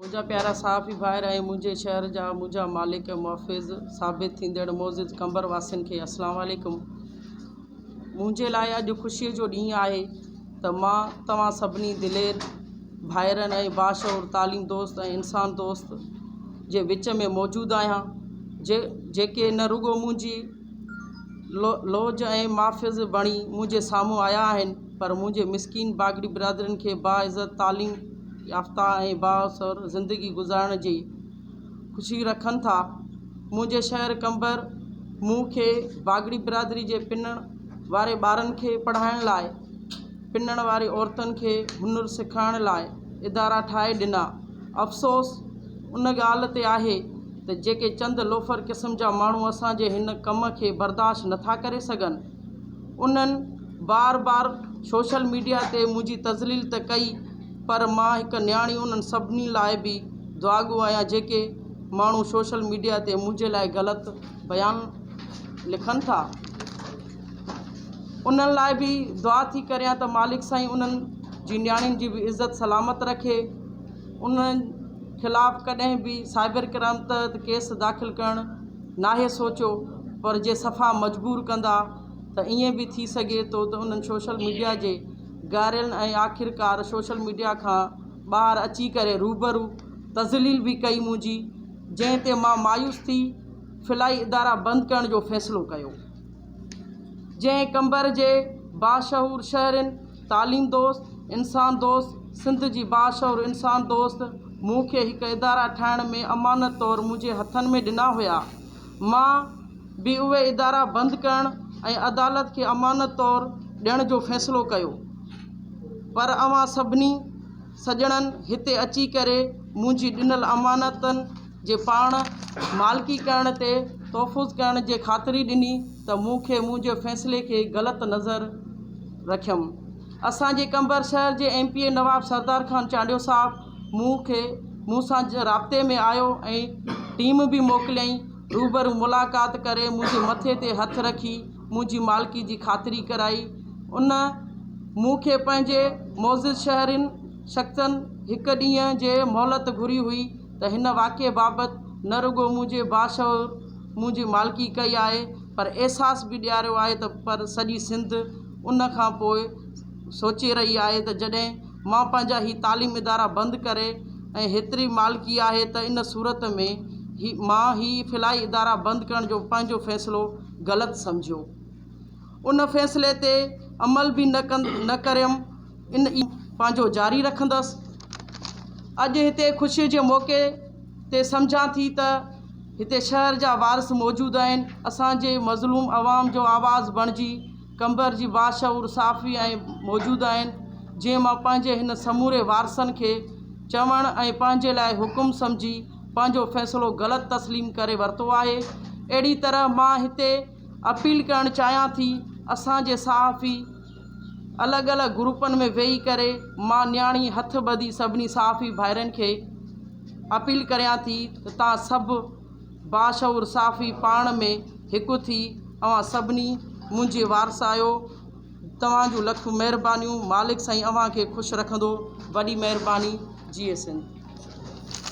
मुझा प्यारा साफ़ी भाइर ऐं मुझे शहर जा मुझा मालिक मुहफ़िज़ साबित थींदड़ मोज़िज़ कंबर वासिन के अस्सलाम वालेकुम। मुझे लाइ अॼु ख़ुशीअ जो ॾींहुं आहे त मां तव्हां सभिनी दिलेर भाइरनि ऐं बाशऊर तालीम दोस्त ऐं इंसान दोस्त जे विच में मौजूदु आहियां जेके न रुगो मुंहिंजी लोज ऐं मुहफ़िज़ बणी मुंहिंजे साम्हूं आया आहिनि पर मुंहिंजे मिसकीन बागड़ी बिरादरनि खे बाइज़त तालीम याफ़्ता ऐं बाअसर ज़िंदगी गुज़ारण जी ख़ुशी रखनि था। मुंहिंजे शहर कंबर मूंखे बागड़ी बिरादरी जे पिनण वारे ॿारनि खे पढ़ाइण लाइ पिनण वारी औरतुनि खे हुनुर सेखारण लाइ इदारा ठाहे ॾिना। अफ़सोस उन ॻाल्हि ते आहे त जेके चंद लोफर क़िस्म जा माण्हू असांजे हिन कम खे बर्दाश्त नथा करे सघनि उन्हनि बार बार सोशल मीडिया ते मुंहिंजी तज़लील त कई पर मां हिकु न्याणी उन्हनि सभिनी लाइ बि दुआगो आहियां जेके माण्हू सोशल मीडिया ते मुंहिंजे लाइ ग़लति बयान लिखनि था। उन्हनि लाइ बि दुआ थी करियां त मालिक साईं उन्हनि जी न्याणियुनि जी बि इज़त सलामत रखे। उन्हनि ख़िलाफ़ कॾहिं बि साइबर क्राइम तहत केस दाख़िल करणु नाहे सोचियो पर जे सफ़ा मजबूर कंदा त ईअं बि थी सघे थो त उन्हनि सोशल मीडिया जे गारियलनि ऐं आख़िरकार सोशल मीडिया खां ॿाहिरि अची करे रूबरू तज़लील बि कई मुंहिंजी जंहिं ते मां मायूस थी फ़िलाई इदारा बंदि करण जो फ़ैसिलो कयो। जंहिं कंबर जे बाशऊर शहरनि तालीम दोस्त इंसान दोस्त सिंध जी बाशऊर इंसान दोस्त मूंखे हिकु इदारा ठाहिण में अमानत तौरु मुंहिंजे हथनि में ॾिना हुया। मां बि उहे इदारा बंदि करण ऐं अदालत खे अमानत तौरु ॾियण जो फ़ैसिलो कयो पर अव्हां सभिनी सॼणनि हिते अची करे मुंहिंजी ॾिनल अमानतनि जे पाण मालिकी करण ते तहफ़ुज़ करण जे ख़ातिरी ॾिनी त मूंखे मुंहिंजे फ़ैसिले खे ग़लति नज़र रखियमि। असांजे कंबर शहर जे MP नवाब सरदार ख़ान चांडियो साहब मूं सां राब्ते में आयो ऐं टीम बि मोकिलियईं रूबरू मुलाक़ात करे मुंहिंजे मथे ते हथु रखी मुंहिंजी मालिकी जी ख़ातिरी कराई। उन मूंखे पंहिंजे मोज़िज़ शहरनि शख़्सनि हिकु ॾींहं जे मोहलत घुरी हुई त हिन वाक़िए बाबति न रुगो मुंहिंजे बाशऊर मुंहिंजी मालिकी कई आहे पर अहसासु बि ॾियारियो आहे त पर सॼी सिंध उन खां पोइ सोचे रही आहे त जॾहिं मां पंहिंजा ही तालीम इदारा बंदि करे ऐं हेतिरी मालिकी आहे त इन सूरत में मां ही फ़िलाई इदारा बंदि करण जो पंहिंजो फ़ैसिलो ग़लति सम्झियो। उन फ़ैसिले ते अमल बि न करियमि इन पंहिंजो जारी रखंदसि। अॼु हिते ख़ुशीअ जे मौक़े ते सम्झां थी त हिते शहर जा वारिस मौजूदु आहिनि असांजे मज़लूम अवाम जो आवाज़ बणिजी कंबर जी बाशऊर साफ़ी ऐं मौजूदु आहिनि जीअं मां पंहिंजे हिन समूरे वारसनि खे चवणु ऐं पंहिंजे लाइ हुकुम सम्झी पंहिंजो फ़ैसिलो ग़लति तस्लीम करे वरितो आहे। अहिड़ी तरह मां हिते अपील करणु चाहियां थी असांजे सहाफ़ी अलॻि अलॻि ग्रुपनि में वेही करे मां न्याणी हथ ॿधी सभिनी सहाफ़ी भाइरनि खे अपील करियां थी त तव्हां सभु बाशऊर सहाफ़ी पाण में हिकु थी अव्हां सभिनी मुंहिंजे वारिस आहियो। तव्हांजूं लख महिरबानियूं। मालिक साईं अव्हां खे ख़ुशि रखंदो। वॾी महिरबानी। जी सिंध।